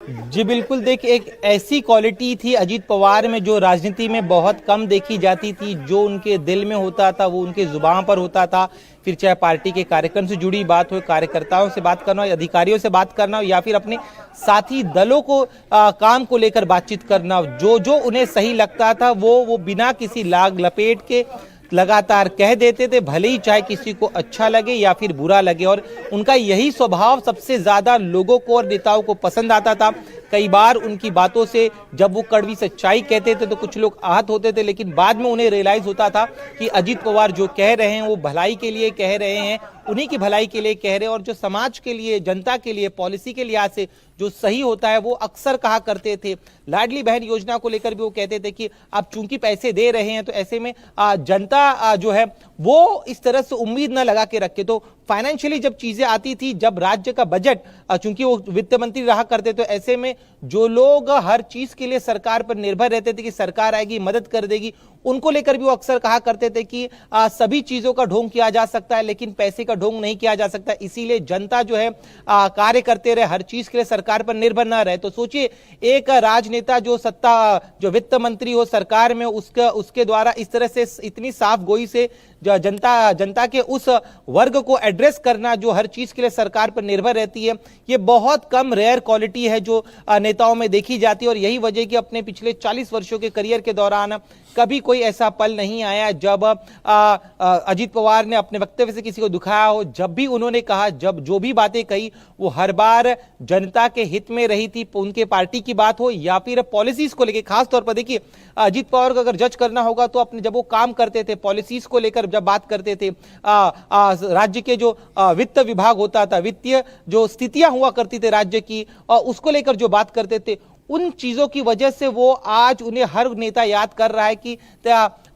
जी बिल्कुल, देखिए एक ऐसी क्वालिटी थी अजीत पवार में जो राजनीति में बहुत कम देखी जाती थी। जो उनके दिल में होता था वो उनके जुबान पर होता था। फिर चाहे पार्टी के कार्यक्रम से जुड़ी बात हो, कार्यकर्ताओं से बात करना हो, अधिकारियों से बात करना हो, या फिर अपने साथी दलों को काम को लेकर बातचीत करना हो, जो जो उन्हें सही लगता था वो बिना किसी लाग लपेट के लगातार कह देते थे, भले ही चाहे किसी को अच्छा लगे या फिर बुरा लगे। और उनका यही स्वभाव सबसे ज्यादा लोगों को और नेताओं को पसंद आता था। कई बार उनकी बातों से जब वो कड़वी सच्चाई कहते थे तो कुछ लोग आहत होते थे, लेकिन बाद में उन्हें रियलाइज होता था कि अजीत पवार जो कह रहे हैं वो भलाई के लिए कह रहे हैं, उन्हीं की भलाई के लिए कह रहे हैं। और जो समाज के लिए, जनता के लिए, पॉलिसी के लिहाज से जो सही होता है वो अक्सर कहा करते थे। लाडली बहन योजना को लेकर भी वो कहते थे कि आप चूंकि पैसे दे रहे हैं तो ऐसे में जनता जो है वो इस तरह से उम्मीद न लगा के रखे। तो फाइनेंशियली जब चीजें आती थी, जब राज्य का बजट, चूंकि वो वित्त मंत्री रहा करते, तो ऐसे में जो लोग हर चीज के लिए सरकार पर निर्भर रहते थे कि सरकार आएगी मदद कर देगी, उनको लेकर भी वो अक्सर कहा करते थे कि सभी चीजों का ढोंग किया जा सकता है लेकिन पैसे का ढोंग नहीं किया जा सकता। इसीलिए जनता जो है कार्य करते रहे, हर चीज के लिए सरकार पर निर्भर ना रहे। तो सोचिए, एक राजनेता जो जो वित्त मंत्री हो सरकार में, उसके द्वारा इस तरह से इतनी साफ गोई से जनता के उस वर्ग को एड्रेस करना जो हर चीज के लिए सरकार पर निर्भर रहती है, ये बहुत कम रेयर क्वालिटी है जो नेताओं में देखी जाती है। और यही वजह कि अपने पिछले 40 वर्षों के करियर के दौरान कभी कोई ऐसा पल नहीं आया जब अजीत पवार ने अपने वक्तव्य से किसी को दुखाया हो। जब भी उन्होंने कहा, जब जो भी बातें कही, वो हर बार जनता के हित में रही थी। उनके पार्टी की बात हो या फिर पॉलिसीज को लेकर, खास तौर पर देखिए अजीत पवार को अगर जज करना होगा तो अपने जब वो काम करते थे, पॉलिसीज को लेकर जब बात करते थे, राज्य के जो वित्त विभाग होता था, वित्तीय जो स्थितियां हुआ करती थी राज्य की, उसको लेकर जो बात करते थे, उन चीजों की वजह से वो आज उन्हें हर नेता याद कर रहा है कि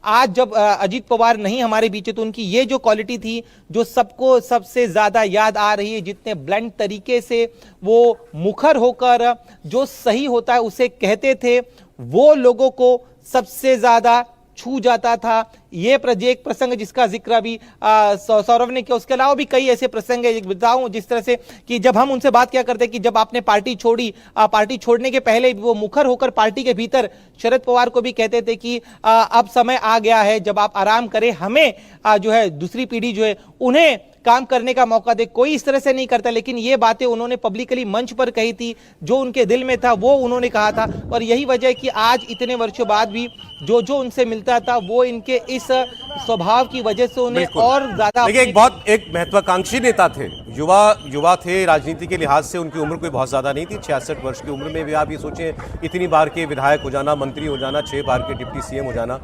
आज जब अजीत पवार नहीं हमारे बीच है तो उनकी ये जो क्वालिटी थी जो सबको सबसे ज्यादा याद आ रही है, जितने ब्लंट तरीके से वो मुखर होकर जो सही होता है उसे कहते थे, वो लोगों को सबसे ज्यादा छू जाता था। ये एक प्रसंग जिसका जिक्र अभी सौरभ ने किया, उसके अलावा भी कई ऐसे प्रसंग है बताऊं, जिस तरह से कि जब हम उनसे बात क्या करते कि जब आपने पार्टी छोड़ी, पार्टी छोड़ने के पहले वो मुखर होकर पार्टी के भीतर शरद पवार को भी कहते थे कि अब समय आ गया है जब आप आराम करें, हमें जो है दूसरी पीढ़ी जो है उन्हें काम करने का मौका दे। कोई इस तरह से नहीं करता, लेकिन ये बातें उन्होंने पब्लिकली मंच पर कही थी, जो उनके दिल में था वो उन्होंने कहा था। और यही वजह है कि आज इतने वर्षों बाद भी जो जो उनसे मिलता था वो इनके इस स्वभाव की वजह से उन्हें और ज्यादा। देखिए, एक महत्वाकांक्षी नेता थे, युवा थे, राजनीति के लिहाज से उनकी उम्र कोई बहुत ज्यादा नहीं थी। 66 वर्ष की उम्र में भी आप ये सोचें, इतनी बार के विधायक हो जाना, मंत्री हो जाना, 6 बार के डिप्टी सीएम हो जाना।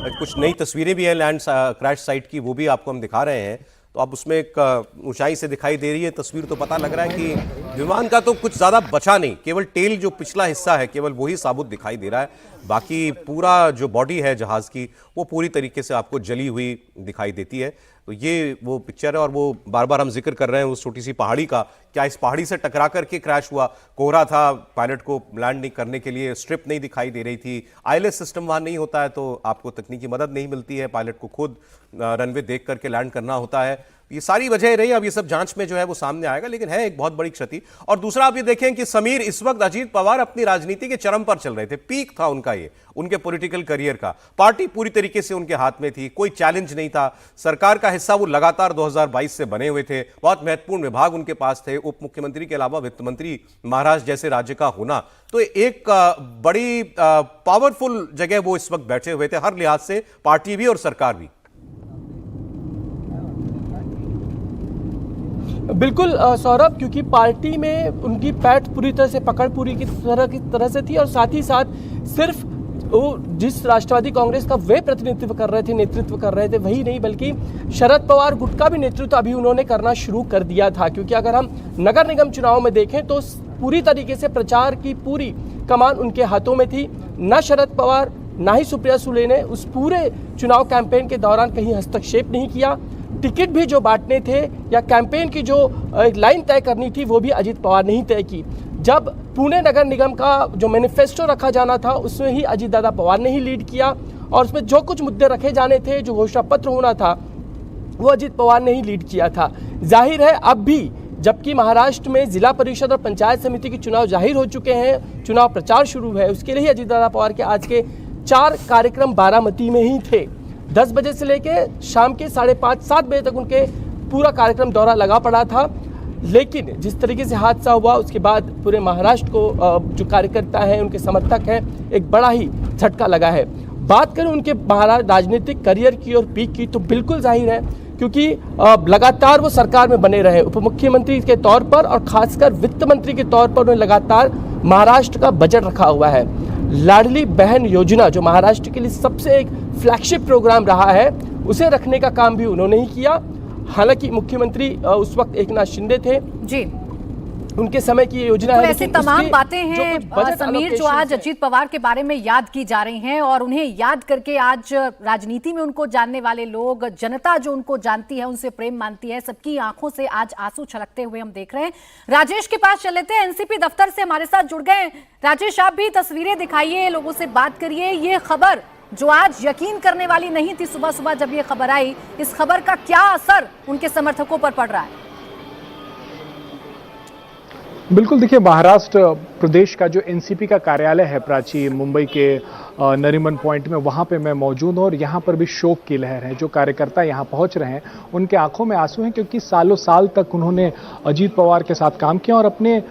कुछ नई तस्वीरें भी हैं लैंड क्रैश साइट की, वो भी आपको हम दिखा रहे हैं। तो अब उसमें एक ऊंचाई से दिखाई दे रही है तस्वीर, तो पता लग रहा है कि विमान का तो कुछ ज़्यादा बचा नहीं, केवल टेल जो पिछला हिस्सा है केवल वही साबुत दिखाई दे रहा है। बाकी पूरा जो बॉडी है जहाज़ की वो पूरी तरीके से आपको जली हुई दिखाई देती है। तो ये वो पिक्चर है, और वो बार बार हम जिक्र कर रहे हैं उस छोटी सी पहाड़ी का। क्या इस पहाड़ी से टकरा करके क्रैश हुआ? कोहरा था, पायलट को लैंड नहीं करने के लिए स्ट्रिप नहीं दिखाई दे रही थी, आईएलएस सिस्टम वहाँ नहीं होता है तो आपको तकनीकी मदद नहीं मिलती है, पायलट को खुद रनवे देख करके लैंड करना होता है। ये सारी वजह रही। अब ये सब जांच में जो है वो सामने आएगा, लेकिन है एक बहुत बड़ी क्षति। और दूसरा आप ये देखें कि समीर, इस वक्त अजीत पवार अपनी राजनीति के चरम पर चल रहे थे, पीक था उनका, ये उनके पॉलिटिकल करियर का। पार्टी पूरी तरीके से उनके हाथ में थी, कोई चैलेंज नहीं था, सरकार का हिस्सा वो लगातार 2022 से बने हुए थे, बहुत महत्वपूर्ण विभाग उनके पास थे, उप मुख्यमंत्री के अलावा वित्त मंत्री महाराष्ट्र जैसे राज्य का होना, तो एक बड़ी पावरफुल जगह वो इस वक्त बैठे हुए थे, हर लिहाज से, पार्टी भी और सरकार भी। बिल्कुल सौरभ, क्योंकि पार्टी में उनकी पैठ पूरी तरह से पकड़ पूरी की तरह से थी, और साथ ही साथ सिर्फ वो जिस राष्ट्रवादी कांग्रेस का वे प्रतिनिधित्व कर रहे थे, नेतृत्व कर रहे थे, वही नहीं बल्कि शरद पवार गुट का भी नेतृत्व अभी उन्होंने करना शुरू कर दिया था। क्योंकि अगर हम नगर निगम चुनाव में देखें तो पूरी तरीके से प्रचार की पूरी कमान उनके हाथों में थी। न शरद पवार ना ही सुप्रिया सुले ने उस पूरे चुनाव कैंपेन के दौरान कहीं हस्तक्षेप नहीं किया। टिकट भी जो बांटने थे या कैंपेन की जो लाइन तय करनी थी वो भी अजीत पवार ने ही तय की। जब पुणे नगर निगम का जो मैनिफेस्टो रखा जाना था उसमें ही अजीत दादा पवार ने ही लीड किया, और उसमें जो कुछ मुद्दे रखे जाने थे, जो घोषणा पत्र होना था, वो अजीत पवार ने ही लीड किया था। जाहिर है अब भी जबकि महाराष्ट्र में जिला परिषद और पंचायत समिति के चुनाव जाहिर हो चुके हैं, चुनाव प्रचार शुरू है। उसके लिए ही अजीतदादा पवार के आज के 4 कार्यक्रम बारामती में ही थे। 10 बजे से लेकर शाम के 5:30-7 बजे तक उनके पूरा कार्यक्रम दौरा लगा पड़ा था। लेकिन जिस तरीके से हादसा हुआ उसके बाद पूरे महाराष्ट्र को जो कार्यकर्ता हैं, उनके समर्थक हैं, एक बड़ा ही झटका लगा है। बात करें उनके महाराष्ट्र राजनीतिक करियर की और पीक की, तो बिल्कुल जाहिर है, क्योंकि लगातार वो सरकार में बने रहे, उप मुख्यमंत्री के तौर पर और खासकर वित्त मंत्री के तौर पर उन्होंने लगातार महाराष्ट्र का बजट रखा हुआ है। लाडली बहन योजना जो महाराष्ट्र के लिए सबसे एक फ्लैगशिप प्रोग्राम रहा है, उसे रखने का काम भी उन्होंने ही किया। हालांकि मुख्यमंत्री उस वक्त एकनाथ शिंदे थे जी, उनके समय की ये योजना तो है। ऐसी तमाम बातें हैं समीर जो आज अजीत पवार के बारे में याद की जा रही हैं, और उन्हें याद करके आज राजनीति में उनको जानने वाले लोग, जनता जो उनको जानती है, उनसे प्रेम मानती है, सबकी आंखों से आज आंसू छलकते हुए हम देख रहे हैं। राजेश के पास चल लेते हैं, एनसीपी दफ्तर से हमारे साथ जुड़ गए। राजेश, आप भी तस्वीरें दिखाइए, लोगों से बात करिए। ये खबर जो आज यकीन करने वाली नहीं थी, सुबह सुबह जब ये खबर आई, इस खबर का क्या असर उनके समर्थकों पर पड़ रहा है? बिल्कुल, देखिए, महाराष्ट्र प्रदेश का जो एनसीपी का कार्यालय है प्राची, मुंबई के नरीमन पॉइंट में, वहाँ पे मैं मौजूद हूँ और यहाँ पर भी शोक की लहर है। जो कार्यकर्ता यहाँ पहुँच रहे हैं उनके आंखों में आंसू हैं, क्योंकि सालों साल तक उन्होंने अजीत पवार के साथ काम किया और अपने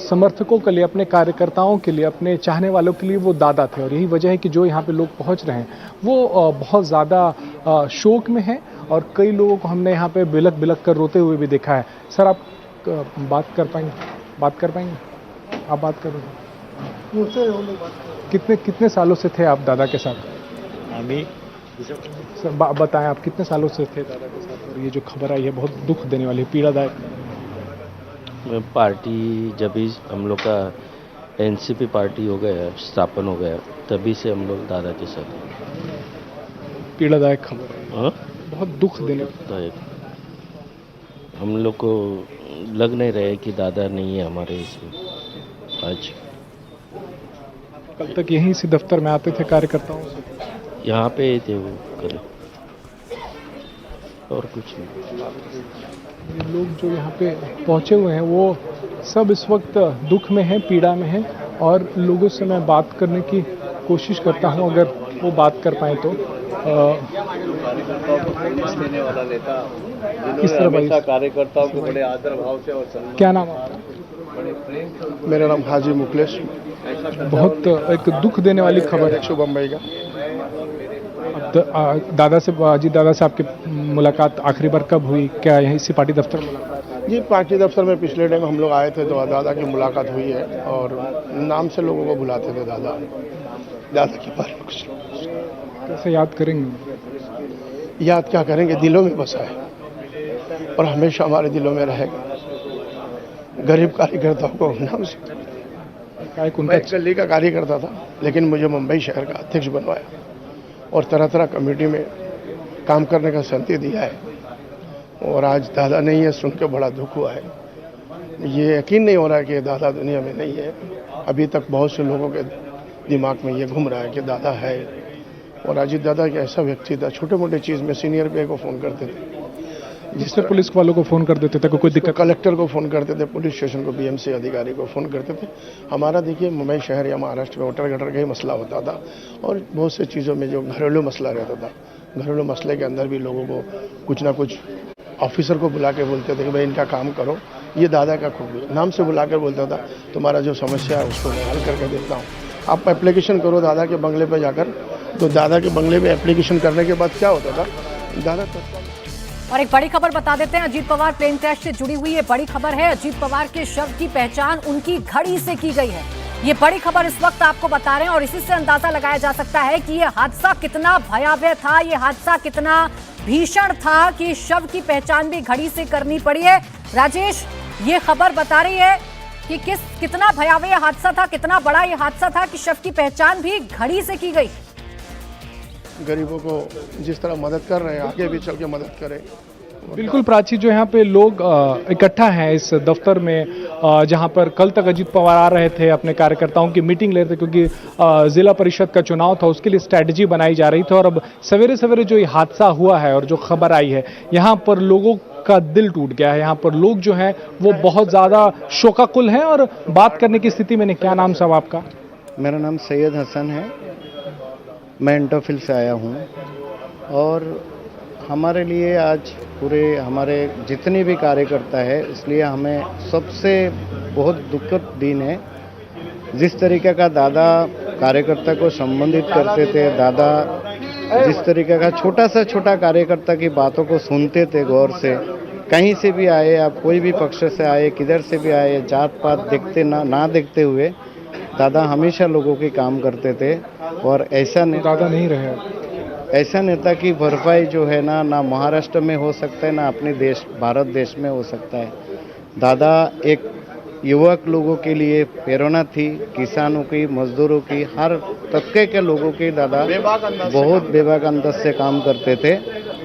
समर्थकों के लिए, अपने कार्यकर्ताओं के लिए, अपने चाहने वालों के लिए वो दादा थे। और यही वजह है कि जो यहाँ पे लोग पहुँच रहे हैं वो बहुत ज़्यादा शोक में है, और कई लोगों को हमने यहाँ पे बिलक बिलक कर रोते हुए भी देखा है। सर, आप बात कर पाएंगे? आप बात करो। कितने सालों से थे आप दादा के साथ? सर, बताएं, आप कितने सालों से थे दादा के साथ? और ये जो खबर आई है बहुत दुख देने वाली, पीड़ादायक। पार्टी जब भी हम लोग का एनसीपी पार्टी हो गया, स्थापन हो गया, तभी से हम लोग दादा के साथ हैं। पीड़ादायक खबर है, बहुत दुख देने वाली। हम लोग को लग नहीं रहे कि दादा नहीं है हमारे इसमें। आज कल तक यहीं इसी दफ्तर में आते थे कार्यकर्ताओं से, यहाँ पे ही थे वो करे, और कुछ नहीं। ये लोग जो यहाँ पे पहुँचे हुए हैं वो सब इस वक्त दुख में हैं, पीड़ा में हैं, और लोगों से मैं बात करने की कोशिश करता हूँ, अगर वो बात कर पाए तो। किस तरह कार्यकर्ताओं को बड़े आदर भाव से और सम्मान। क्या नाम आपका? मेरा नाम हाजी मुखलेश। बहुत एक दुख देने वाली खबर है बम्बई का। दादा से, अजीत दादा से आपकी मुलाकात आखिरी बार कब हुई? क्या यहीं इसी पार्टी दफ्तर में मुलाकात? जी, पार्टी दफ्तर में पिछले टाइम हम लोग आए थे तो दादा की मुलाकात हुई है, और नाम से लोगों को बुलाते थे दादा के बारे में कुछ। कैसे याद करेंगे? याद क्या करेंगे, दिलों में बसा है और हमेशा हमारे दिलों में रहेगा। गरीब कार्यकर्ताओं को नाम से, मैं गली का कार्यकर्ता था, लेकिन मुझे मुंबई शहर का अध्यक्ष बनवाया और तरह तरह कमेटी में काम करने का शक्ति दिया है, और आज दादा नहीं है सुन के बड़ा दुख हुआ है। ये यकीन नहीं हो रहा है कि दादा दुनिया में नहीं है। अभी तक बहुत से लोगों के दिमाग में ये घूम रहा है कि दादा है, और अजीत दादा एक ऐसा व्यक्ति था, छोटे मोटे चीज़ में सीनियर पे को फ़ोन करते थे, जिससे पुलिस वालों को फ़ोन कर देते थे, कोई दिक्कत, कलेक्टर को फ़ोन करते थे, पुलिस स्टेशन को, बीएमसी अधिकारी को फ़ोन करते थे। हमारा देखिए मुंबई शहर या महाराष्ट्र में वोटर गटर का ही मसला होता था, और बहुत से चीज़ों में जो घरेलू मसला रहता था, घरेलू मसले के अंदर भी लोगों को कुछ ना कुछ ऑफिसर को बुला के बोलते थे कि भाई इनका काम करो। ये दादा का खूबी, नाम से बुला कर बोलता था, तुम्हारा जो समस्या है उसको मैं हल करके देता हूँ, आप एप्लीकेशन करो दादा के बंगले पर जाकर। तो दादा के बंगले में एप्लीकेशन करने के बाद क्या होता था, दादा और एक बड़ी खबर बता देते हैं, अजीत पवार प्लेन क्रैश से जुड़ी हुई है बड़ी खबर है। अजीत पवार के शव की पहचान उनकी घड़ी से की गई है। ये बड़ी खबर इस वक्त आपको बता रहे हैं, और इसी से अंदाजा लगाया जा सकता है कि ये हादसा कितना भयावह था, ये हादसा कितना भीषण था कि शव की पहचान भी घड़ी से करनी पड़ी है। राजेश, ये खबर बता रही है कि कितना भयावह हादसा था, कितना बड़ा ये हादसा था कि शव की पहचान भी घड़ी से की गई। गरीबों को जिस तरह मदद कर रहे हैं, आगे भी चल के मदद करें। बिल्कुल प्राची, जो यहाँ पे लोग इकट्ठा हैं इस दफ्तर में, जहाँ पर कल तक अजीत पवार आ रहे थे, अपने कार्यकर्ताओं की मीटिंग ले रहे थे, क्योंकि जिला परिषद का चुनाव था, उसके लिए स्ट्रैटेजी बनाई जा रही थी। और अब सवेरे सवेरे जो ये हादसा हुआ है और जो खबर आई है, यहाँ पर लोगों का दिल टूट गया है। यहाँ पर लोग जो हैं वो बहुत ज़्यादा शोकाकुल हैं और बात करने की स्थिति में नहीं। क्या नाम साहब आपका? मेरा नाम सैयद हसन है, मैं इंटरफिल से आया हूँ। और हमारे लिए आज पूरे हमारे जितने भी कार्यकर्ता है, इसलिए हमें सबसे बहुत दुखद दिन है। जिस तरीके का दादा कार्यकर्ता को संबोधित करते थे, दादा जिस तरीके का छोटा सा छोटा कार्यकर्ता की बातों को सुनते थे गौर से, कहीं से भी आए, आप कोई भी पक्ष से आए, किधर से भी आए, जात पात देखते ना देखते हुए दादा हमेशा लोगों के काम करते थे। और ऐसा दादा नहीं रहे, ऐसा नेता की भरपाई जो है ना महाराष्ट्र में हो सकता है, ना अपने देश भारत देश में हो सकता है। दादा एक युवक लोगों के लिए प्रेरणा थी, किसानों की, मजदूरों की, हर तबके के लोगों की दादा बहुत बेबाक अंदाज से काम करते थे।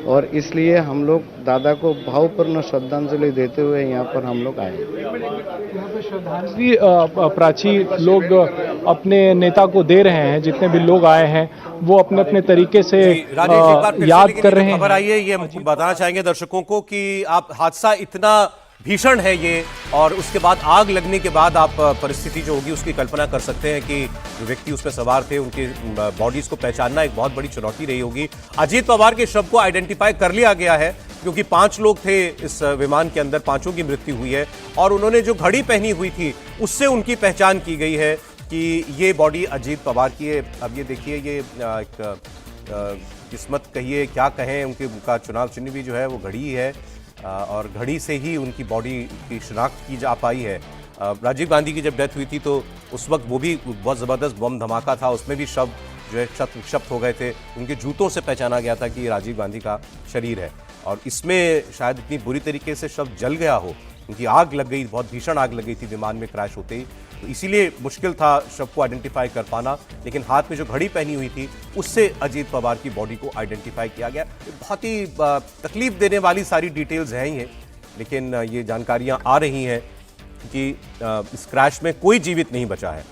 और इसलिए हम लोग दादा को भावपूर्ण श्रद्धांजलि देते हुए यहाँ पर हम लोग आए। यहाँ पे श्रद्धांजलि प्राची लोग अपने नेता को दे रहे हैं। जितने भी लोग आए हैं वो अपने अपने तरीके से याद कर रहे हैं। खबर आई है, ये बताना चाहेंगे दर्शकों को कि आप हादसा इतना भीषण है ये, और उसके बाद आग लगने के बाद आप परिस्थिति जो होगी उसकी कल्पना कर सकते हैं कि जो व्यक्ति उसमें सवार थे उनके बॉडीज को पहचानना एक बहुत बड़ी चुनौती रही होगी। अजीत पवार के शव को आइडेंटिफाई कर लिया गया है क्योंकि 5 लोग थे इस विमान के अंदर, 5 की मृत्यु हुई है। और उन्होंने जो घड़ी पहनी हुई थी उससे उनकी पहचान की गई है कि ये बॉडी अजीत पवार की है। अब ये देखिए, ये एक किस्मत कहिए क्या कहें, उनका चुनाव चिन्ह भी जो है वो घड़ी है और घड़ी से ही उनकी बॉडी की शिनाख्त की जा पाई है। राजीव गांधी की जब डेथ हुई थी तो उस वक्त वो भी बहुत ज़बरदस्त बम धमाका था, उसमें भी शव जो है क्षत हो गए थे। उनके जूतों से पहचाना गया था कि ये राजीव गांधी का शरीर है। और इसमें शायद इतनी बुरी तरीके से शव जल गया हो, उनकी आग लग गई, बहुत भीषण आग लग गई थी विमान में क्रैश होते ही, तो इसीलिए मुश्किल था शव को आइडेंटिफाई कर पाना। लेकिन हाथ में जो घड़ी पहनी हुई थी उससे अजीत पवार की बॉडी को आइडेंटिफाई किया गया। बहुत ही तकलीफ देने वाली सारी डिटेल्स हैं ये, लेकिन ये जानकारियां आ रही हैं कि इस क्रैश में कोई जीवित नहीं बचा है।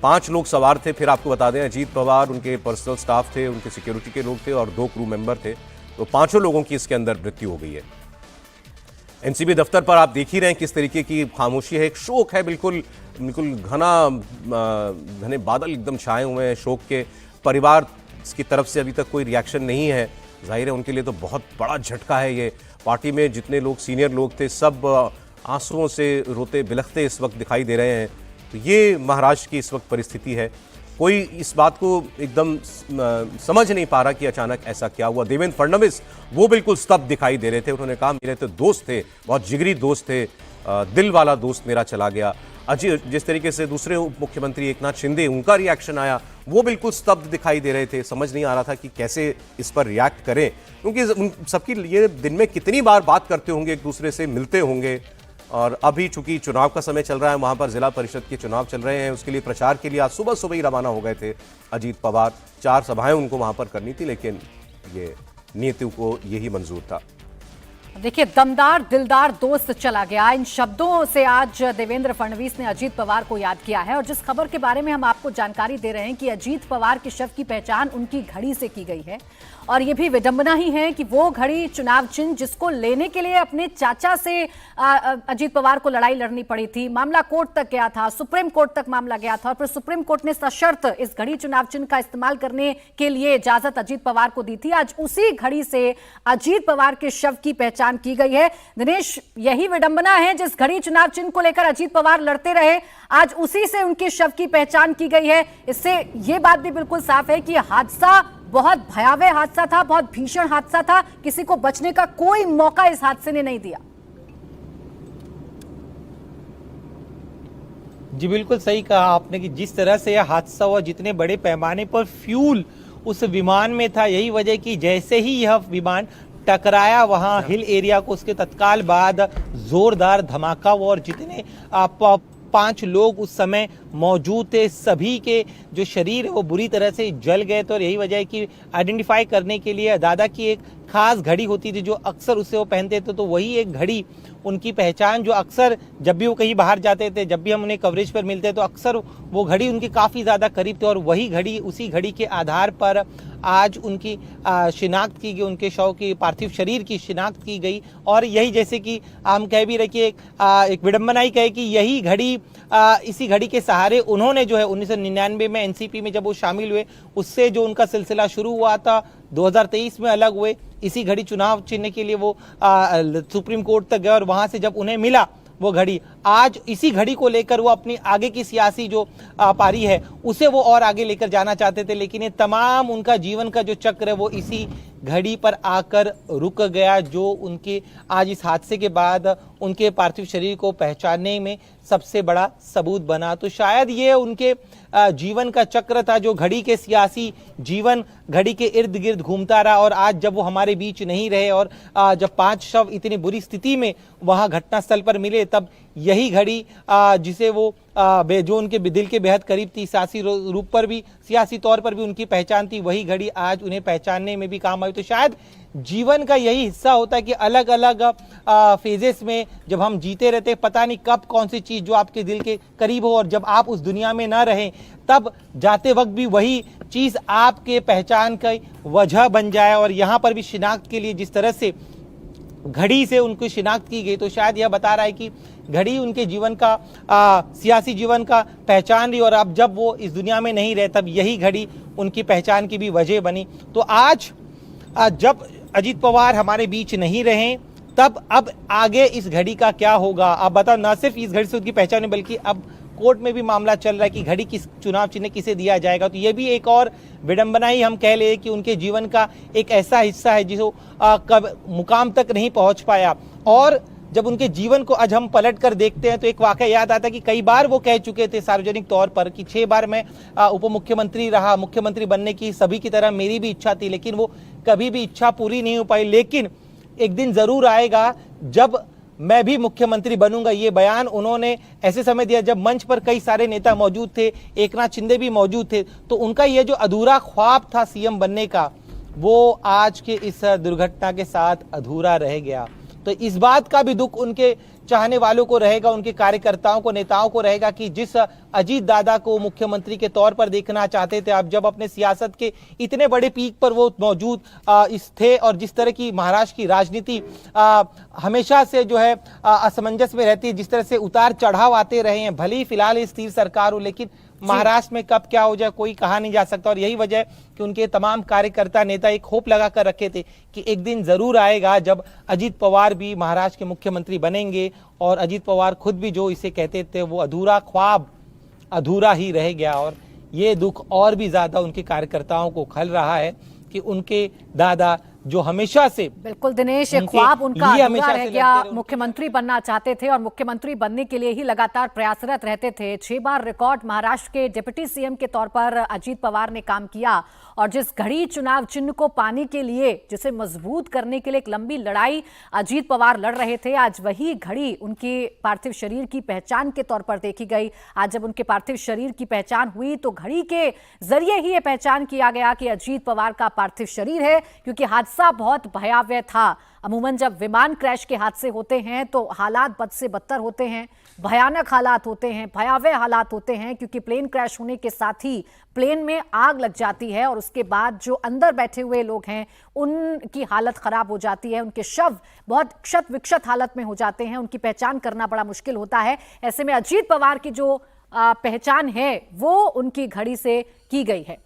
5 लोग सवार थे। फिर आपको बता दें, अजीत पवार, उनके पर्सनल स्टाफ थे, उनके सिक्योरिटी के लोग थे और 2 क्रू मेंबर थे। तो 5 लोगों की इसके अंदर मृत्यु हो गई है। एनसीबी दफ्तर पर आप देख ही रहे हैं किस तरीके की खामोशी है, एक शोक है, बिल्कुल घने बादल एकदम छाए हुए हैं शोक के। परिवार की तरफ से अभी तक कोई रिएक्शन नहीं है। जाहिर है उनके लिए तो बहुत बड़ा झटका है ये। पार्टी में जितने लोग सीनियर लोग थे सब आंसुओं से रोते बिलखते इस वक्त दिखाई दे रहे हैं। तो ये महाराष्ट्र की इस वक्त परिस्थिति है। कोई इस बात को एकदम समझ नहीं पा रहा कि अचानक ऐसा क्या हुआ। देवेंद्र फडणवीस वो बिल्कुल स्तब्ध दिखाई दे रहे थे। उन्होंने कहा मेरे तो दोस्त थे, बहुत जिगरी दोस्त थे, दिल वाला दोस्त मेरा चला गया। अजीत, जिस तरीके से दूसरे उप मुख्यमंत्री एकनाथ शिंदे, उनका रिएक्शन आया, वो बिल्कुल स्तब्ध दिखाई दे रहे थे। समझ नहीं आ रहा था कि कैसे इस पर रिएक्ट करें, क्योंकि उन सबकी ये दिन में कितनी बार बात करते होंगे, एक दूसरे से मिलते होंगे। और अभी चूंकि चुनाव का समय चल रहा है, वहां पर जिला परिषद के चुनाव चल रहे हैं, उसके लिए प्रचार के लिए आज सुबह सुबह ही रवाना हो गए थे अजीत पवार। 4 सभाएं उनको वहां पर करनी थी, लेकिन ये नीतियों को यही मंजूर था। देखिए, दमदार दिलदार दोस्त चला गया, इन शब्दों से आज देवेंद्र फडणवीस ने अजीत पवार को याद किया है। और जिस खबर के बारे में हम आपको जानकारी दे रहे हैं कि अजीत पवार के शव की पहचान उनकी घड़ी से की गई है, और ये भी विडंबना ही है कि वो घड़ी चुनाव चिन्ह जिसको लेने के लिए अपने चाचा से अजीत पवार को लड़ाई लड़नी पड़ी थी, मामला कोर्ट तक गया था, सुप्रीम कोर्ट तक मामला गया था, और फिर सुप्रीम कोर्ट ने सशर्त इस घड़ी चुनाव चिन्ह का इस्तेमाल करने के लिए इजाजत अजीत पवार को दी थी। आज उसी घड़ी से अजीत पवार के शव की पहचान की गई है। दिनेश, यही विडंबना है, जिस घड़ी चुनाव चिन्ह को लेकर अजीत पवार लड़ते रहे, आज उसी से उनके शव की पहचान की गई है। इससे यह बात भी बिल्कुल साफ है कि हादसा बहुत भयावह हादसा था, बहुत भीषण हादसा था, किसी को बचने का कोई मौका इस हादसे ने नहीं दिया। जी बिल्कुल सही कहा आपने कि जिस तरह से यह हादसा हुआ, जितने बड़े पैमाने पर फ्यूल उस विमान में था, यही वजह कि जैसे ही यह विमान टकराया वहां हिल एरिया को, उसके तत्काल बाद जोरदार धमाका हुआ और जितने 5 लोग उस समय मौजूद थे सभी के जो शरीर है वो बुरी तरह से जल गए थे। और यही वजह है कि आइडेंटिफाई करने के लिए दादा की एक खास घड़ी होती थी जो अक्सर उससे वो पहनते थे, तो वही एक घड़ी उनकी पहचान जो अक्सर जब भी वो कहीं बाहर जाते थे, जब भी हम उन्हें कवरेज पर मिलते तो अक्सर वो घड़ी उनके काफ़ी ज़्यादा करीब थे। और वही घड़ी, उसी घड़ी के आधार पर आज उनकी शिनाख्त की गई, उनके शव की पार्थिव शरीर की शिनाख्त की गई। और यही जैसे कि हम कह भी रहे कि एक विडंबना ही कहे कि यही घड़ी, इसी घड़ी के सहारे उन्होंने जो है 1999 में एनसीपी में जब वो शामिल हुए, उससे जो उनका सिलसिला शुरू हुआ था 2023 में अलग हुए, इसी घड़ी चुनाव चिन्ह के लिए वो सुप्रीम कोर्ट तक गए और वहां से जब उन्हें मिला वो घड़ी, आज इसी घड़ी को लेकर वो अपनी आगे की सियासी जो पारी है उसे वो और आगे लेकर जाना चाहते थे। लेकिन ये तमाम उनका जीवन का जो चक्र है वो इसी घड़ी पर आकर रुक गया, जो उनके आज इस हादसे के बाद उनके पार्थिव शरीर को पहचानने में सबसे बड़ा सबूत बना। तो शायद ये उनके जीवन का चक्र था जो घड़ी के सियासी जीवन घड़ी के इर्द गिर्द घूमता रहा। और आज जब वो हमारे बीच नहीं रहे और जब 5 शव इतनी बुरी स्थिति में वहां घटनास्थल पर मिले, तब यही घड़ी जिसे वो जो उनके दिल के बेहद करीब थी, सियासी रूप पर भी, सियासी तौर पर भी उनकी पहचान थी, वही घड़ी आज उन्हें पहचानने में भी काम आई। तो शायद जीवन का यही हिस्सा होता है कि अलग अलग फेजेस में जब हम जीते रहते, पता नहीं कब कौन सी चीज जो आपके दिल के करीब हो और जब आप उस दुनिया में ना रहें तब जाते वक्त भी वही चीज आपके पहचान की वजह बन जाए। और यहाँ पर भी शिनाख्त के लिए जिस तरह से घड़ी से उनको शिनाख्त की गई, तो शायद यह बता रहा है कि घड़ी उनके जीवन का सियासी जीवन का पहचान रही। और अब जब वो इस दुनिया में नहीं रहे तब यही घड़ी उनकी पहचान की भी वजह बनी। तो आज जब अजीत पवार हमारे बीच नहीं रहे तब अब आगे इस घड़ी का क्या होगा। आप बताओ, ना सिर्फ इस घड़ी से उनकी पहचान है बल्कि अब कोर्ट में भी मामला चल रहा है कि घड़ी किस चुनाव चिन्ह किसे दिया जाएगा। तो ये भी एक और विडंबना ही हम कह ले कि उनके जीवन का एक ऐसा हिस्सा है जिसको कब मुकाम तक नहीं पहुंच पाया। और जब उनके जीवन को आज हम पलट कर देखते हैं तो एक वाकया याद आता है कि कई बार वो कह चुके थे सार्वजनिक तौर पर कि 6 बार मैं उप मुख्यमंत्री रहा, मुख्यमंत्री बनने की सभी की तरह मेरी भी इच्छा थी, लेकिन वो कभी भी इच्छा पूरी नहीं हो पाई। लेकिन एक दिन जरूर आएगा जब मैं भी मुख्यमंत्री बनूंगा। ये बयान उन्होंने ऐसे समय दिया जब मंच पर कई सारे नेता मौजूद थे, एकनाथ शिंदे भी मौजूद थे। तो उनका ये जो अधूरा ख्वाब था सीएम बनने का, वो आज के इस दुर्घटना के साथ अधूरा रह गया। तो इस बात का भी दुख उनके चाहने वालों को रहेगा, उनके कार्यकर्ताओं को, नेताओं को रहेगा कि जिस अजीत दादा को मुख्यमंत्री के तौर पर देखना चाहते थे, अब जब अपने सियासत के इतने बड़े पीक पर वो मौजूद थे और जिस तरह की महाराष्ट्र की राजनीति हमेशा से जो है असमंजस में रहती है, जिस तरह से उतार चढ़ाव आते रहे हैं, भले ही फिलहाल स्थिर सरकार हो, लेकिन महाराष्ट्र में कब क्या हो जाए कोई कहा नहीं जा सकता। और यही वजह है कि उनके तमाम कार्यकर्ता नेता एक होप लगा कर रखे थे कि एक दिन जरूर आएगा जब अजीत पवार भी महाराष्ट्र के मुख्यमंत्री बनेंगे। और अजीत पवार खुद भी जो इसे कहते थे वो अधूरा ख्वाब अधूरा ही रह गया। और ये दुख और भी ज्यादा उनके कार्यकर्ताओं को खल रहा है कि उनके दादा जो हमेशा से, बिल्कुल दिनेश, एक ख्वाब उनका अधूरा रह गया, मुख्यमंत्री बनना चाहते थे और मुख्यमंत्री बनने के लिए ही लगातार प्रयासरत रहते थे। 6 बार रिकॉर्ड महाराष्ट्र के डिप्टी सीएम के तौर पर अजीत पवार ने काम किया। और जिस घड़ी चुनाव चिन्ह को पाने के लिए, जिसे मजबूत करने के लिए एक लंबी लड़ाई अजीत पवार लड़ रहे थे, आज वही घड़ी उनके पार्थिव शरीर की पहचान के तौर पर देखी गई। आज जब उनके पार्थिव शरीर की पहचान हुई तो घड़ी के जरिए ही ये पहचान किया गया कि अजीत पवार का पार्थिव शरीर है, क्योंकि हादसा बहुत भयावह था। अमूमन जब विमान क्रैश के हादसे होते हैं तो हालात बद से बदतर होते हैं, भयानक हालात होते हैं, भयावह हालात होते हैं, क्योंकि प्लेन क्रैश होने के साथ ही प्लेन में आग लग जाती है और उसके बाद जो अंदर बैठे हुए लोग हैं उनकी हालत खराब हो जाती है, उनके शव बहुत क्षत विक्षत हालत में हो जाते हैं, उनकी पहचान करना बड़ा मुश्किल होता है। ऐसे में अजीत पवार की जो पहचान है वो उनकी घड़ी से की गई है।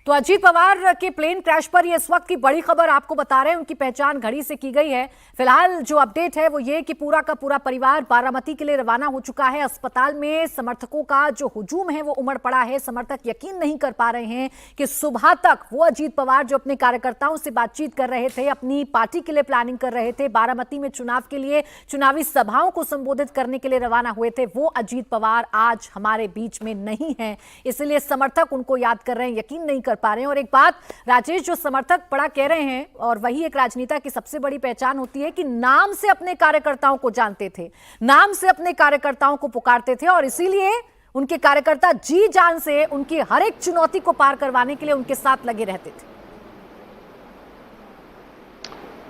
तो अजीत पवार के प्लेन क्रैश पर ये इस वक्त की बड़ी खबर आपको बता रहे हैं, उनकी पहचान घड़ी से की गई है। फिलहाल जो अपडेट है वो ये कि पूरा का पूरा परिवार बारामती के लिए रवाना हो चुका है। अस्पताल में समर्थकों का जो हुजूम है वो उमड़ पड़ा है। समर्थक यकीन नहीं कर पा रहे हैं कि सुबह तक वो अजीत पवार जो अपने कार्यकर्ताओं से बातचीत कर रहे थे, अपनी पार्टी के लिए प्लानिंग कर रहे थे, बारामती में चुनाव के लिए चुनावी सभाओं को संबोधित करने के लिए रवाना हुए थे, वो अजीत पवार आज हमारे बीच में नहीं है। इसलिए समर्थक उनको याद कर रहे हैं, यकीन नहीं कर पा रहे हैं। और एक बात राजेश, जो समर्थक बड़ा कह रहे हैं, और वही एक राजनेता की सबसे बड़ी पहचान होती है कि नाम से अपने कार्यकर्ताओं को जानते थे, नाम से अपने कार्यकर्ताओं को पुकारते थे, और इसीलिए उनके कार्यकर्ता जी जान से उनकी हर एक चुनौती को पार करवाने के लिए उनके साथ लगे रहते थे।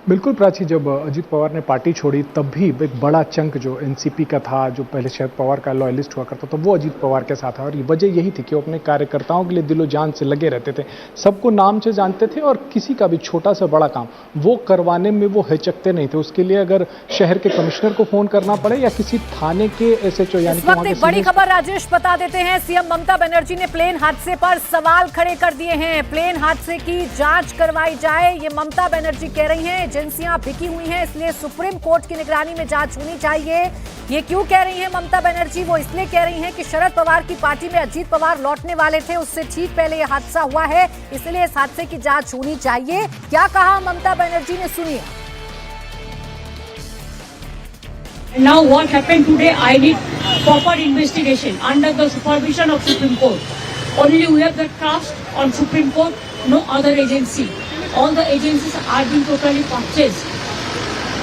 बिल्कुल प्राची, जब अजीत पवार ने पार्टी छोड़ी तब भी एक बड़ा चंक जो एनसीपी का था, जो पहले शरद पवार का लॉयलिस्ट हुआ करता था, वो अजीत पवार के साथ था। और वजह यही थी कि वो अपने कार्यकर्ताओं के लिए दिलो जान से लगे रहते थे, सबको नाम से जानते थे, और किसी का भी छोटा सा बड़ा काम वो करवाने में वो हिचकते नहीं थे। उसके लिए अगर शहर के कमिश्नर को फोन करना पड़े या किसी थाने के एसएचओ, यानी इस वक्त एक बड़ी खबर राजेश बता देते हैं। सीएम ममता बनर्जी ने प्लेन हादसे पर सवाल खड़े कर दिए हैं। प्लेन हादसे की जांच करवाई जाए, ये ममता बनर्जी कह रही हैं। एजेंसियां बिकी हुई हैं, इसलिए सुप्रीम कोर्ट की निगरानी में जांच होनी चाहिए। ये क्यों कह रही हैं ममता बनर्जी? वो इसलिए कह रही हैं कि शरद पवार की पार्टी में अजीत पवार लौटने वाले थे, उससे ठीक पहले ये हादसा हुआ है, इसलिए इस हादसे की जांच होनी चाहिए। क्या कहा ममता बनर्जी ने, सुनिए। Now what happened today, I need proper investigation under the supervision of Supreme Court. Only we have the trust on Supreme Court, no other agency. All the agencies are being totally purchased.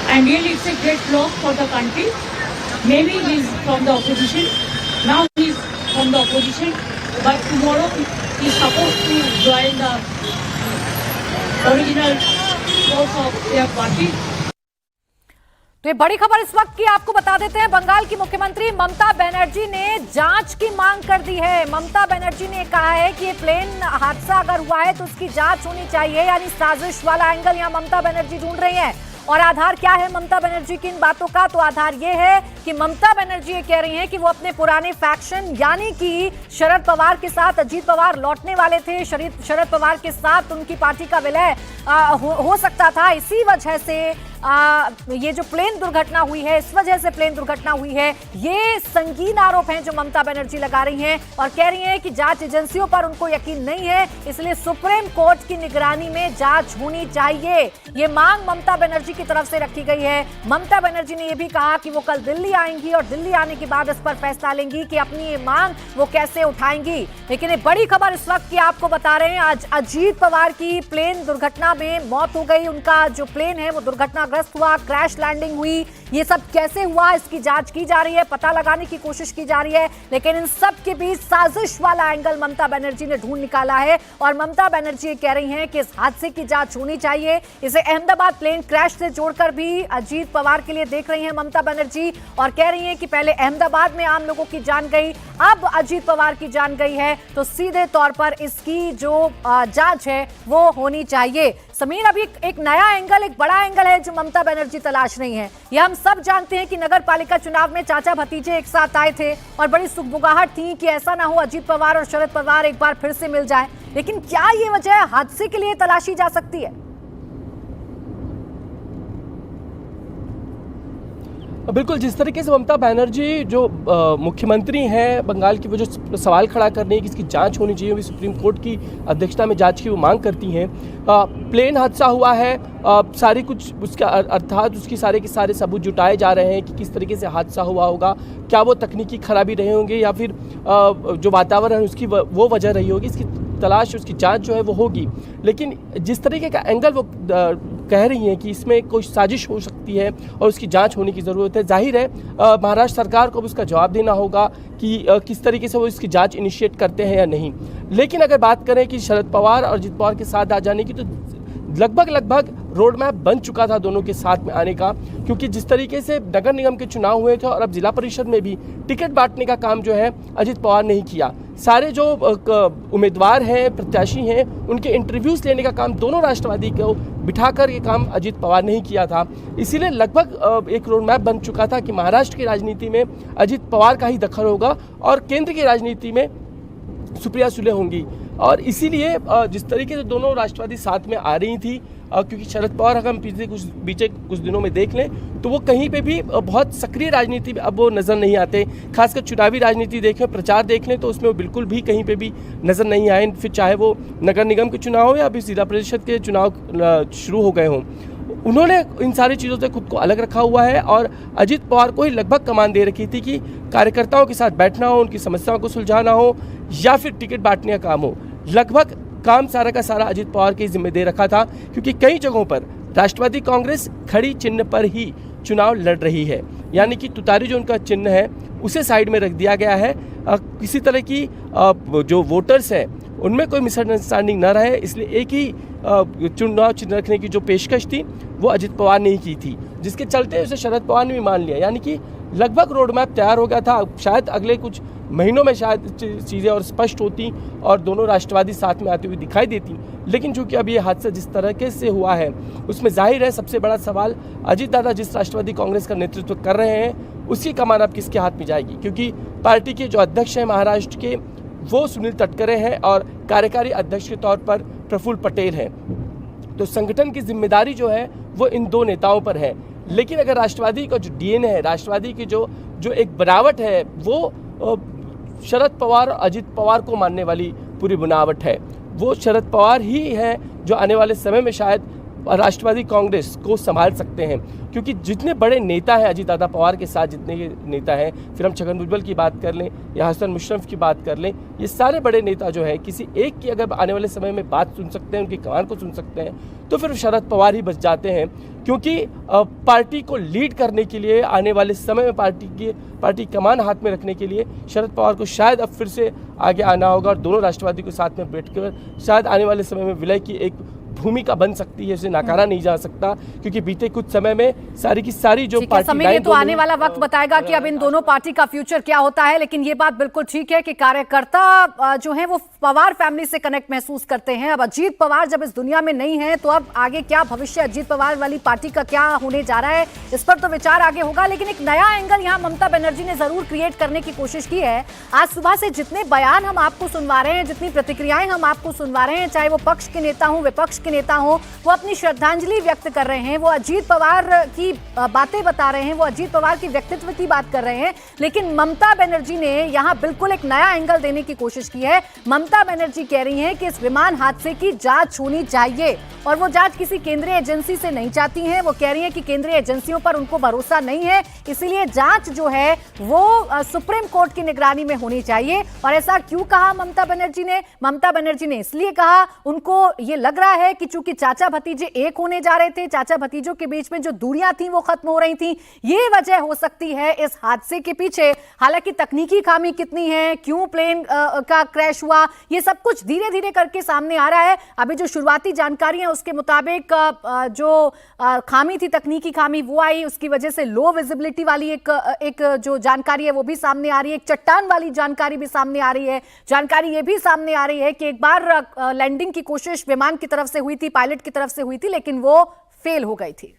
And really it's a great loss for the country. Maybe he is from the opposition. Now he is from the opposition. But tomorrow he is supposed to join the original force of their party. तो ये बड़ी खबर इस वक्त की आपको बता देते हैं। बंगाल की मुख्यमंत्री ममता बनर्जी ने जांच की मांग कर दी है। ममता बनर्जी ने कहा है कि ये प्लेन हादसा अगर हुआ है तो उसकी जांच होनी चाहिए, यानी साजिश वाला एंगल यहाँ ममता बनर्जी ढूंढ रही हैं। और आधार क्या है ममता बनर्जी की इन बातों का? तो आधार ये है कि ममता बनर्जी ये कह रही हैं कि वो अपने पुराने फैक्शन यानी कि शरद पवार के साथ अजीत पवार लौटने वाले थे, शरद पवार के साथ उनकी पार्टी का विलय हो सकता था। इसी वजह से ये जो प्लेन दुर्घटना हुई है, इस वजह से प्लेन दुर्घटना हुई है। ये संगीन आरोप हैं जो ममता बनर्जी लगा रही हैं और कह रही हैं कि जांच एजेंसियों पर उनको यकीन नहीं है, इसलिए सुप्रीम कोर्ट की निगरानी में जांच होनी चाहिए। ये मांग ममता बनर्जी की तरफ से रखी गई है। ममता बनर्जी ने यह भी कहा कि वो कल दिल्ली आएंगी और दिल्ली आने के बाद इस पर फैसला लेंगी कि अपनी ये मांग वो कैसे उठाएंगी। लेकिन एक बड़ी खबर इस वक्त की आपको बता रहे हैं, आज अजीत पवार की प्लेन दुर्घटना में मौत हो गई। उनका जो प्लेन है वो दुर्घटनाग्रस्त हुआ, क्रैश लैंडिंग हुई। ये सब कैसे हुआ इसकी जांच की जा रही है, पता लगाने की कोशिश की जा रही है। लेकिन इन सब के बीच साजिश वाला एंगल ममता बनर्जी ने ढूंढ निकाला है और ममता बनर्जी कह रही हैं कि इस हादसे की जांच होनी चाहिए। इसे अहमदाबाद प्लेन क्रैश से जोड़कर भी अजीत पवार के लिए देख रही हैं ममता बनर्जी और कह रही हैं कि पहले अहमदाबाद में आम लोगों की जान गई, अब अजीत पवार की जान गई है, तो सीधे तौर पर इसकी जो जांच है वो होनी चाहिए। समीर, अभी एक नया एंगल, एक बड़ा एंगल है जो ममता बनर्जी तलाश रही हैं। ये हम सब जानते हैं कि नगर पालिका चुनाव में चाचा भतीजे एक साथ आए थे और बड़ी सुगबुगाहट थी कि ऐसा ना हो अजीत पवार और शरद पवार एक बार फिर से मिल जाएं। लेकिन क्या ये वजह हादसे के लिए तलाशी जा सकती है? बिल्कुल, जिस तरीके से ममता बनर्जी जो मुख्यमंत्री हैं बंगाल की, वो जो सवाल खड़ा कर रही है कि इसकी जांच होनी चाहिए, वो सुप्रीम कोर्ट की अध्यक्षता में जांच की वो मांग करती हैं। प्लेन हादसा हुआ है, सारी कुछ उसका अर्थात उसकी सारे के सारे सबूत जुटाए जा रहे हैं कि किस तरीके से हादसा हुआ होगा, क्या वो तकनीकी खराबी रहे होंगे या फिर जो वातावरण उसकी वो वजह रही होगी। इसकी तलाश, उसकी जांच जो है वो होगी। लेकिन जिस तरीके का एंगल वो कह रही हैं कि इसमें कोई साजिश हो सकती है और उसकी जांच होने की ज़रूरत है, जाहिर है महाराष्ट्र सरकार को भी उसका जवाब देना होगा कि किस तरीके से वो इसकी जांच इनिशिएट करते हैं या नहीं। लेकिन अगर बात करें कि शरद पवार और अजीत पवार के साथ आ जाने की, तो लगभग रोड मैप बन चुका था दोनों के साथ में आने का, क्योंकि जिस तरीके से नगर निगम के चुनाव हुए थे और अब जिला परिषद में भी टिकट बांटने का काम जो है अजीत पवार ने ही किया। सारे जो उम्मीदवार हैं, प्रत्याशी हैं, उनके इंटरव्यूज़ लेने का काम दोनों राष्ट्रवादी को बिठाकर ये काम अजीत पवार ने ही किया था। इसीलिए लगभग एक रोड मैप बन चुका था कि महाराष्ट्र की राजनीति में अजीत पवार का ही दखल होगा और केंद्र की राजनीति में सुप्रिया सुले होंगी। और इसीलिए जिस तरीके से दोनों राष्ट्रवादी साथ में आ रही थी, क्योंकि शरद पवार अगर हम बीते कुछ दिनों में देख लें तो वो कहीं पे भी बहुत सक्रिय राजनीति में अब वो नज़र नहीं आते। खासकर चुनावी राजनीति देखें, प्रचार देख लें तो उसमें वो बिल्कुल भी कहीं पे भी नज़र नहीं आए, फिर चाहे वो नगर निगम के चुनाव हो या अभी जिला परिषद के चुनाव शुरू हो गए हों। उन्होंने इन सारी चीज़ों से खुद को अलग रखा हुआ है और अजीत पवार को ही लगभग कमान दे रखी थी कि कार्यकर्ताओं के साथ बैठना हो, उनकी समस्याओं को सुलझाना हो या फिर टिकट बांटने का काम हो। लगभग काम सारा का सारा अजीत पवार के जिम्मे दे रखा था, क्योंकि कई जगहों पर राष्ट्रवादी कांग्रेस खड़ी चिन्ह पर ही चुनाव लड़ रही है, यानी कि तुतारी जो उनका चिन्ह है उसे साइड में रख दिया गया है। किसी तरह की जो वोटर्स हैं उनमें कोई मिसअंडरस्टैंडिंग न रहे, इसलिए एक ही चुनाव चिन्ह रखने की जो पेशकश थी वो अजीत पवार ने ही की थी, जिसके चलते उसे शरद पवार ने भी मान लिया। यानी कि लगभग रोड मैप तैयार हो गया था। शायद अगले कुछ महीनों में शायद चीज़ें और स्पष्ट होती और दोनों राष्ट्रवादी साथ में आते हुए दिखाई देती, लेकिन चूंकि अब ये हादसा जिस तरह से हुआ है उसमें जाहिर है सबसे बड़ा सवाल अजीत दादा जिस राष्ट्रवादी कांग्रेस का नेतृत्व कर रहे हैं उसकी कमान अब किसके हाथ में जाएगी, क्योंकि पार्टी के जो अध्यक्ष हैं महाराष्ट्र के वो सुनील तटकरे हैं और कार्यकारी अध्यक्ष के तौर पर प्रफुल्ल पटेल हैं। तो संगठन की जिम्मेदारी जो है वो इन दो नेताओं पर है। लेकिन अगर राष्ट्रवादी का जो डीएनए है, राष्ट्रवादी की जो एक बनावट है वो शरद पवार और अजीत पवार को मानने वाली पूरी बनावट है। वो शरद पवार ही हैं जो आने वाले समय में शायद राष्ट्रवादी कांग्रेस को संभाल सकते हैं, क्योंकि जितने बड़े नेता हैं अजीत दादा पवार के साथ जितने नेता हैं, फिर हम छगन भुजबल की बात कर लें या हसन मुशर्रफ की बात कर लें, ये सारे बड़े नेता जो हैं किसी एक की अगर आने वाले समय में बात सुन सकते हैं, उनकी कमान को सुन सकते हैं, तो फिर शरद पवार ही बच जाते हैं। क्योंकि पार्टी को लीड करने के लिए आने वाले समय में पार्टी कमान हाथ में रखने के लिए शरद पवार को शायद अब फिर से आगे आना होगा और दोनों राष्ट्रवादी को साथ में बैठकर शायद आने वाले समय में विलय की एक भूमिका बन सकती है, इसे नकारा नहीं जा सकता, क्योंकि बीते कुछ समय में सारी की सारी जो पार्टी समय तो आने वाला वक्त बताएगा कि अब इन दोनों पार्टी का फ्यूचर क्या होता है। लेकिन ये बात बिल्कुल ठीक है कि कार्यकर्ता जो है वो पवार फैमिली से कनेक्ट महसूस करते हैं। अब अजीत पवार जब इस दुनिया में नहीं है तो अब आगे क्या भविष्य अजीत पवार वाली पार्टी का क्या होने जा रहा है, इस पर तो विचार आगे होगा। लेकिन एक नया एंगल यहाँ ममता बनर्जी ने जरूर क्रिएट करने की कोशिश की है। आज सुबह से जितने बयान हम आपको सुनवा रहे हैं, जितनी प्रतिक्रियाएं हम आपको सुनवा रहे हैं, चाहे वो पक्ष के नेता हो विपक्ष के नेता हो, वो अपनी श्रद्धांजलि व्यक्त कर रहे हैं, वो अजीत पवार की बातें बता रहे हैं, वो अजीत पवार की व्यक्तित्व की बात कर रहे हैं। लेकिन ममता बनर्जी ने यहाँ बिल्कुल एक नया एंगल देने की कोशिश की है। ममता बनर्जी कह रही हैं कि इस विमान हादसे की जांच होनी चाहिए और वो जांच किसी केंद्रीय एजेंसी से नहीं चाहती हैं। वो कह रही हैं कि केंद्रीय एजेंसियों पर उनको भरोसा नहीं है, इसीलिए जांच जो है वो सुप्रीम कोर्ट की निगरानी में होनी चाहिए। और ऐसा क्यों कहा ममता बनर्जी ने? ममता बनर्जी ने इसलिए कहा, उनको ये लग रहा है कि चूंकि चाचा भतीजे एक होने जा रहे थे, चाचा भतीजों के बीच में जो दूरियां थी वो खत्म हो रही थी, ये वजह हो सकती है इस हादसे के पीछे। हालांकि तकनीकी खामी कितनी है, क्यों प्लेन का क्रैश हुआ, ये सब कुछ धीरे धीरे करके सामने आ रहा है। अभी जो शुरुआती जानकारी है उसके मुताबिक जो खामी थी, तकनीकी खामी, वो आई, उसकी वजह से लो विजिबिलिटी वाली एक जो जानकारी है वो भी सामने आ रही है। एक चट्टान वाली जानकारी भी सामने आ रही है। जानकारी ये भी सामने आ रही है कि एक बार लैंडिंग की कोशिश विमान की तरफ से हुई थी, पायलट की तरफ से हुई थी, लेकिन वो फेल हो गई थी।